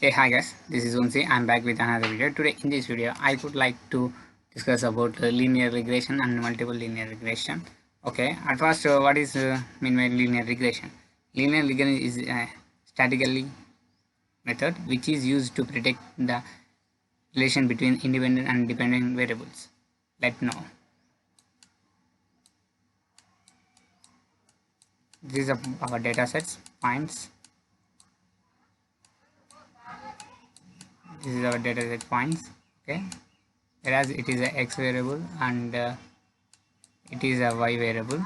Hey, hi guys, this is Unsi. I'm back with another video. Today in this video I would like to discuss about linear regression and multiple linear regression. Okay, at first what is mean by linear regression? Linear regression is a statistically method which is used to predict the relation between independent and dependent variables. Let know. This is our data sets, points. This is our data set points. Okay, whereas it is a x variable and it is a y variable.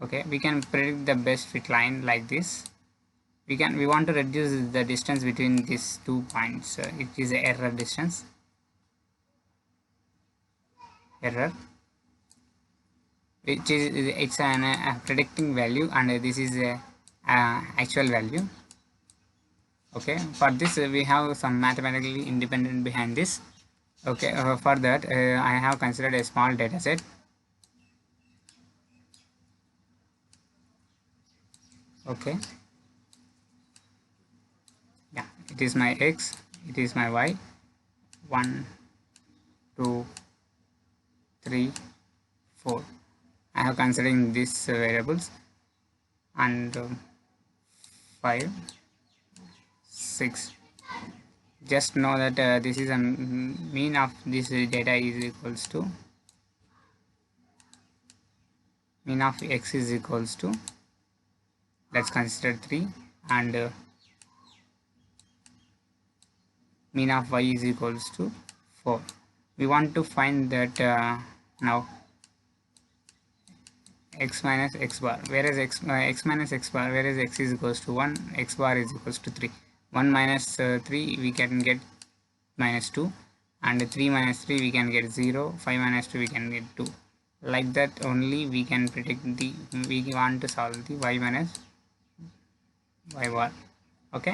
Okay, we can predict the best fit line like this. We want to reduce the distance between these 2 points. It is a error distance, error, which is it's an predicting value, and this is a actual value. Okay, for this we have some mathematically independent behind this. Okay, for that I have considered a small data set. Okay, yeah, it is my x, it is my y. 1 2 3 4. I have considering these variables, and 5 6. Just know that this is a mean of this data is equals to mean of x is equals to, let's consider 3, and mean of y is equals to 4. We want to find that now x minus x bar, whereas x minus x bar, whereas x is equals to 1, x bar is equals to 3. 1 minus 3 we can get minus 2, and 3 minus 3 we can get 0, 5 minus 2 we can get 2. Like that only we can predict the, we want to solve the y minus y bar. Okay,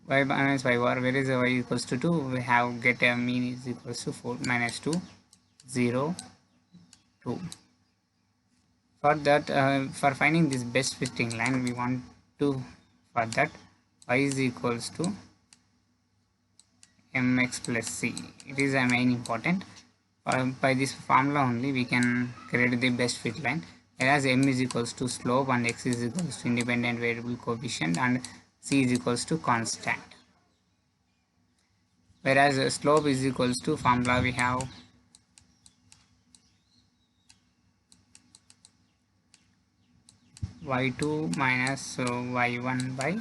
y minus y bar, where is y equals to 2, we have get a mean is equals to 4 minus 2 0 2. For that for finding this best fitting line, we want to, for that y is equals to mx plus c. It is a main important. By this formula only we can create the best fit line, whereas m is equals to slope and x is equals to independent variable coefficient and c is equals to constant. Whereas slope is equals to, formula we have y2 minus y1 by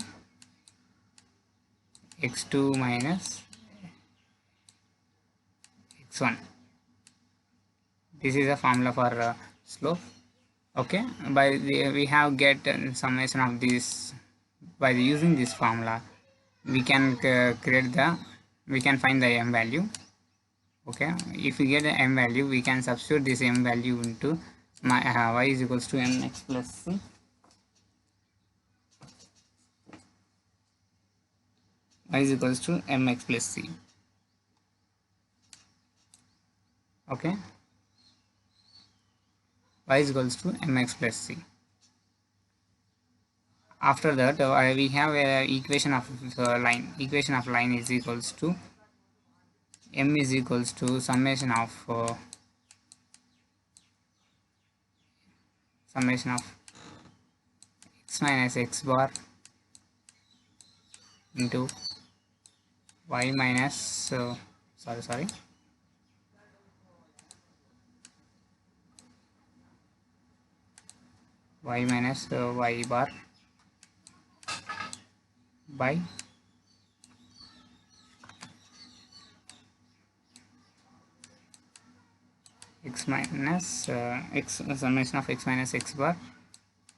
x2 minus x1. This is a formula for slope. Okay, by we have get summation of this. By using this formula we can create the, we can find the m value. Okay, if we get the m value, we can substitute this m value into my y is equals to mx plus c. Y is equals to mx plus c. Okay, y is equals to mx plus c. After that we have a equation of line. Equation of line is equals to m is equals to summation of x minus x bar into y minus sorry y minus y bar by x minus x summation of x minus x bar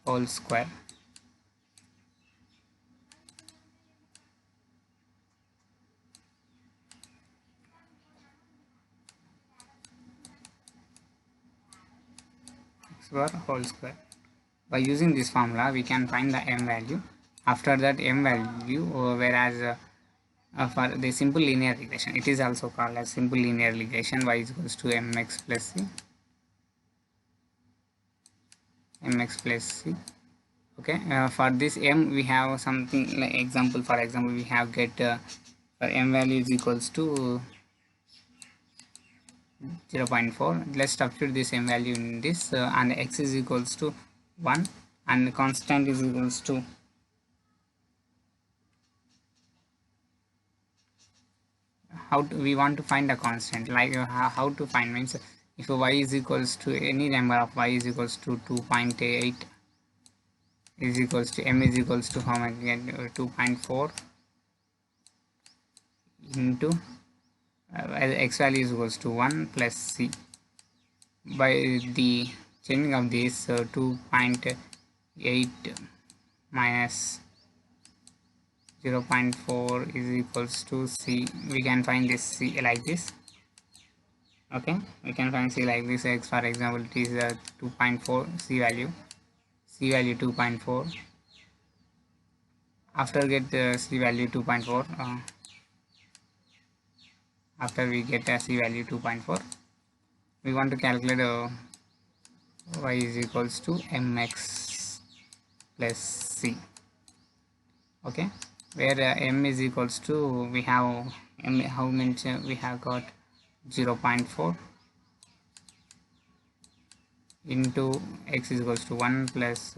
whole square. X bar whole square. By using this formula we can find the m value. After that m value, whereas for the simple linear regression, it is also called as simple linear regression, y is equals to mx plus c. Okay, for this m we have something like example. For example, we have get for m value is equals to 0.4. Let's substitute this m value in this, and x is equals to 1 and constant is equals to we want to find a constant, like how to find means if y is equals to any number of y is equals to 2.8 is equals to m is equals to how much again, 2.4 into x value is equals to 1 plus c. By the changing of this 2.8 minus 0.4 is equals to c, we can find this c like this. Okay, we can find c like this. X, for example, it is 2.4, c value 2.4. After get c value 2.4, after we get c value 2.4, we want to calculate y is equals to mx plus c. Okay, where m is equals to, we have m, how many we have got 0.4 into x is equals to 1 plus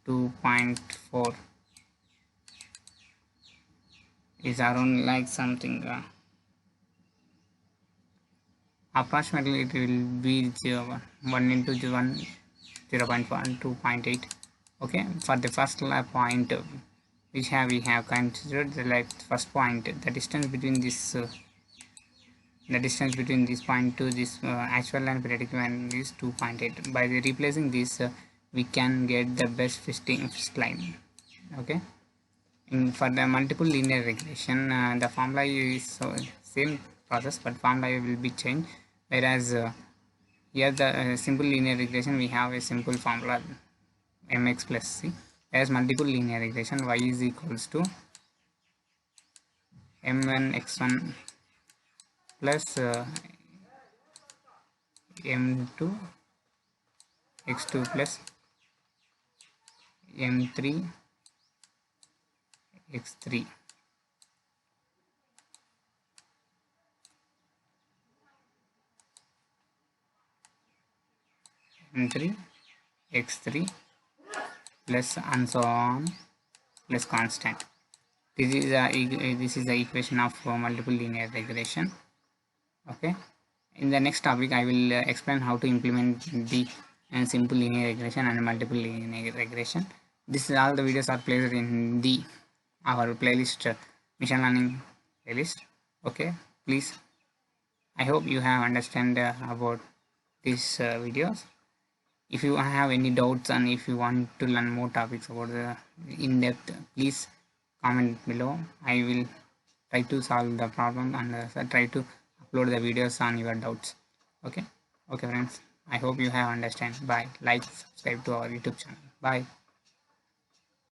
2.4 is around like something approximately it will be 1 into 1 0.1 2.8. Okay, for the first point which we have considered the like first point, the distance between this point to this actual and predictive and is 2.8. By replacing this we can get the best first line. Okay, for the multiple linear regression the formula is same process, but formula will be changed, whereas here the simple linear regression we have a simple formula mx plus c, whereas multiple linear regression y is equals to m1 x1 plus m2 x2 plus m3 x3. m3 x3 plus and so on plus constant. This is the equation of multiple linear regression. Okay, in the next topic I will explain how to implement the simple linear regression and multiple linear regression. This is all the videos are placed in the our playlist, machine learning playlist. Okay, please, I hope you have understand about these videos. If you have any doubts and if you want to learn more topics about the in-depth, please comment below. I will try to solve the problem and try to upload the videos on your doubts. Okay, okay friends, I hope you have understand. Bye. Like, subscribe to our YouTube channel. Bye.